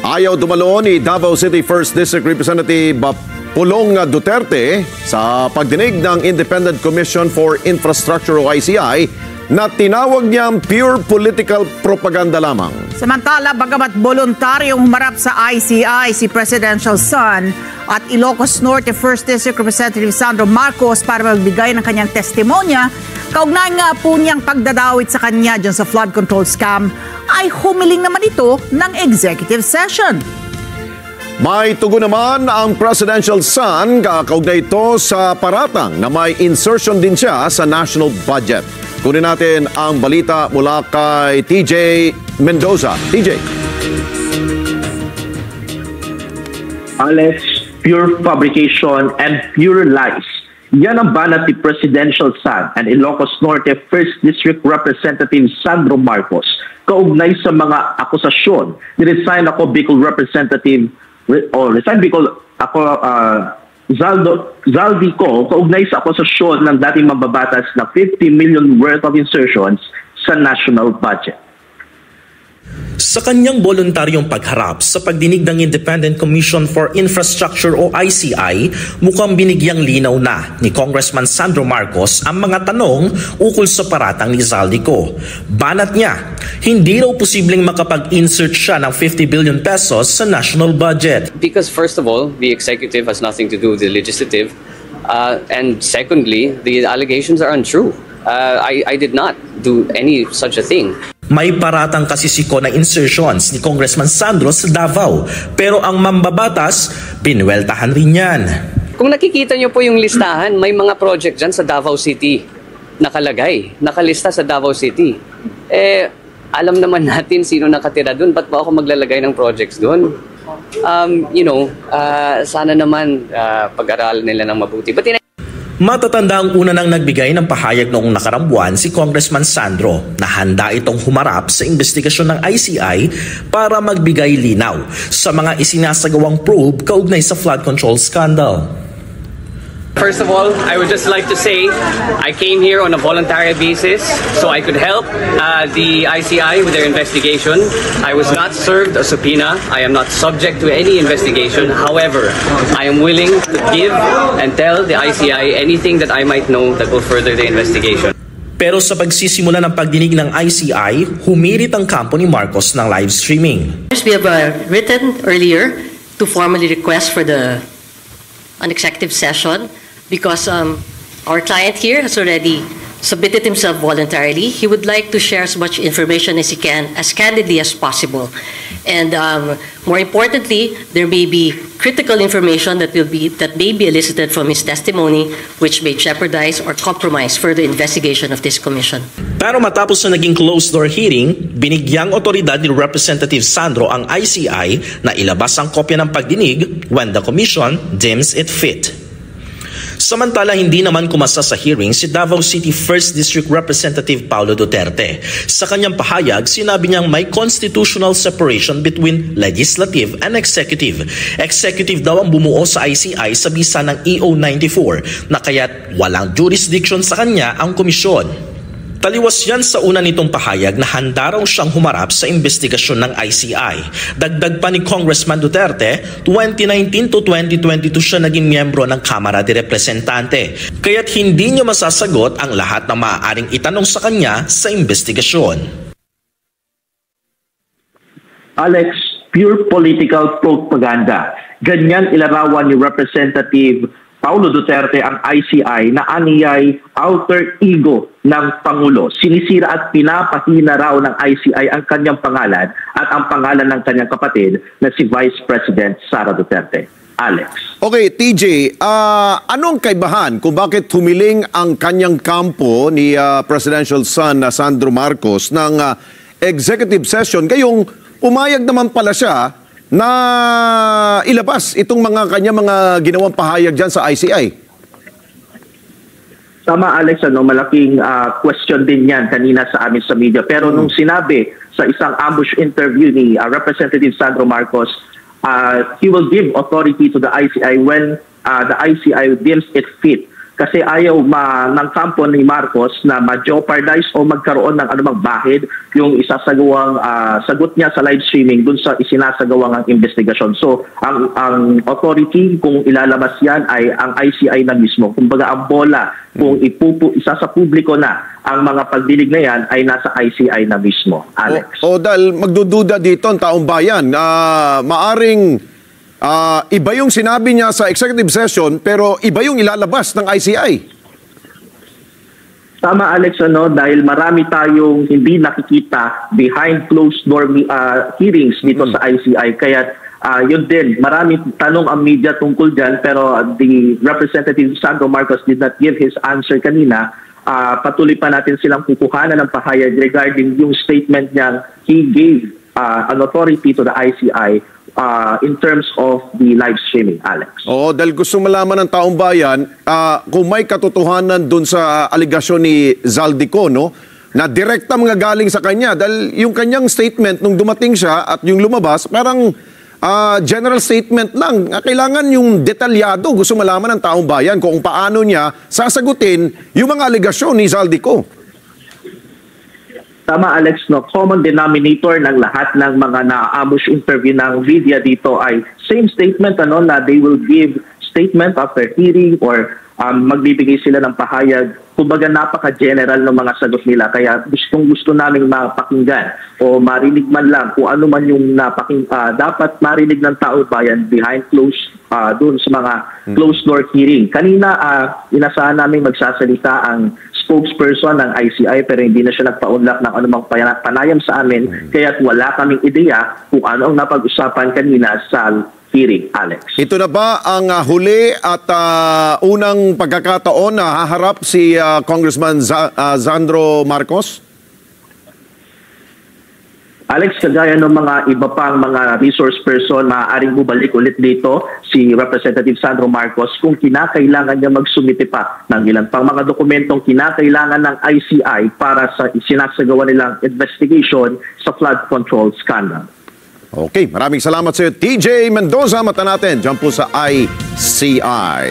Ayaw dumalo ni Davao City 1st District Representative Pulong Duterte sa pagdinig ng Independent Commission for Infrastructure o ICI na tinawag niyang pure political propaganda lamang. Samantala, bagamat voluntaryong humarap sa ICI si Presidential Son at Ilocos Norte 1st District Representative Sandro Marcos para magbigay ng kanyang testimonya, kaugnay nga po niyang pagdadawit sa kanya dyan sa flood control scam, ay humiling naman ito ng executive session. May tugon naman ang Presidential Son kaugnay ito sa paratang na may insertion din siya sa national budget. Kunin natin ang balita mula kay TJ Mendoza. TJ. Alex, pure fabrication and pure lies. Yan ang banat ni Presidential Son and Ilocos Norte 1st District Representative Sandro Marcos kaugnay sa mga akusasyon ni resign ako Bicol Representative o resign Bicol ako Zaldi ko kaugnay sa akusasyon ng dating mambabatas na 50 million worth of insertions sa national budget. Sa kanyang voluntaryong pagharap sa pagdinig ng Independent Commission for Infrastructure o ICI, mukhang binigyang linaw na ni Congressman Sandro Marcos ang mga tanong ukol sa paratang ni Zaldico. Banat niya, hindi raw posibleng makapag-insert siya ng 50 billion pesos sa national budget. Because first of all, the executive has nothing to do with the legislative. And secondly, the allegations are untrue. I did not do any such a thing. May paratang kasi siko na insertions ni Congressman Sandro sa Davao, pero ang mambabatas, pinweltahan rin yan. Kung nakikita niyo po yung listahan, may mga project dyan sa Davao City nakalista sa Davao City. Alam naman natin sino nakatira doon, ba't pa ako maglalagay ng projects doon? Sana naman pag-aralan nila ng mabuti. Matatanda ang una nang nagbigay ng pahayag noong nakarang buwan si Congressman Sandro na handa itong humarap sa investigasyon ng ICI para magbigay linaw sa mga isinasagawang probe kaugnay sa flood control scandal. First of all, I would just like to say I came here on a voluntary basis so I could help the ICI with their investigation. I was not served a subpoena. I am not subject to any investigation. However, I am willing to give and tell the ICI anything that I might know that will further the investigation. Pero sa pagsisimula ng pagdinig ng ICI, humirit ang kampo ni Marcos ng live streaming. We have written earlier to formally request for an executive session because our client here has already submitted himself voluntarily. He would like to share as much information as he can, as candidly as possible. And more importantly, there may be critical information that may be elicited from his testimony which may jeopardize or compromise further investigation of this commission. Pero matapos na naging closed-door hearing, binigyang otoridad ni Representative Sandro ang ICI na ilabas ang kopya ng pagdinig when the commission deems it fit. Samantala, hindi naman kumasa sa hearing si Davao City 1st District Representative Paulo Duterte. Sa kanyang pahayag, sinabi niyang may constitutional separation between legislative and executive. Executive daw ang bumuo sa ICI sa bisa ng EO 94 na kaya't walang jurisdiction sa kanya ang komisyon. Taliwas yan sa una nitong pahayag na handa raw siyang humarap sa investigasyon ng ICI. Dagdag pa ni Congressman Duterte, 2019 to 2022 siya naging miyembro ng Kamara de Representante. Kaya't hindi niya masasagot ang lahat na maaaring itanong sa kanya sa investigasyon. Alex, pure political propaganda. Ganyan ilarawan ni Representative Paulo Duterte ang ICI na aniyay alter ego ng Pangulo. Sinisira at pinapahina raw ng ICI ang kanyang pangalan at ang pangalan ng kanyang kapatid na si Vice President Sara Duterte. Alex. Okay, TJ, anong kaibahan kung bakit humiling ang kanyang kampo ni Presidential Son na Sandro Marcos ng executive session? Gayong pumayag naman pala siya na ilabas itong kanya mga ginawang pahayag dyan sa ICI. Tama, Alex, malaking question din yan kanina sa amin sa media. Pero nung sinabi sa isang ambush interview ni Representative Sandro Marcos, he will give authority to the ICI when the ICI deems it fit kasi ayaw ng kampo ni Marcos na ma-jeopardize o magkaroon ng anumang bahid yung isasagawang sagot niya sa live streaming dun sa isinasagawang investigasyon. So ang authority kung ilalabas yan ay ang ICI na mismo. Kumbaga ang bola kung isa sa publiko na ang mga pagdinig na yan ay nasa ICI na mismo, Alex. O dahil magdududa dito ang taong bayan, maaring iba yung sinabi niya sa executive session pero iba yung ilalabas ng ICI. Tama, Alex, dahil marami tayong hindi nakikita behind closed door hearings dito sa ICI. Kaya yun din, marami tanong ang media tungkol dyan pero the Representative Sandro Marcos did not give his answer kanina. Patuloy pa natin silang kukuhanan ng pahayag regarding yung statement niya he gave an authority to the ICI in terms of the live streaming, Alex. Oo, dahil gusto malaman ng taong bayan kung may katotohanan dun sa aligasyon ni Zaldico, no? Na direkta mga galing sa kanya. Dahil yung kanyang statement nung dumating siya at yung lumabas, parang general statement lang. Kailangan yung detalyado. Gusto malaman ng taong bayan kung paano niya sasagutin yung mga aligasyon ni Zaldico. Tama, Alex, no? Common denominator ng lahat ng mga na-ambush interview ng media dito ay same statement na they will give statement after hearing or magbibigay sila ng pahayag. Kumbaga napaka-general ng mga sagot nila. Kaya gusto namin mapakinggan o marinig man lang kung ano man yung dapat marinig ng tao bayan behind closed doon sa mga closed door hearing. Kanina inasahan namin magsasalita ang spokesperson ng ICI pero hindi na siya nagpaunlak ng anumang panayam sa amin kaya wala kaming ideya kung ano ang napag-usapan kanina sa hearing, Alex. Ito na ba ang huli at unang pagkakataon na haharap si Congressman Sandro Marcos? Alex, kagaya ng mga iba pang mga resource person, maaaring bumalik ulit dito si Representative Sandro Marcos kung kinakailangan niya magsumite pa ng ilang pang mga dokumentong kinakailangan ng ICI para sa isinasagawa nilang investigation sa flood control scandal. Okay, maraming salamat sa iyo, TJ Mendoza. Mata natin dyan po sa ICI.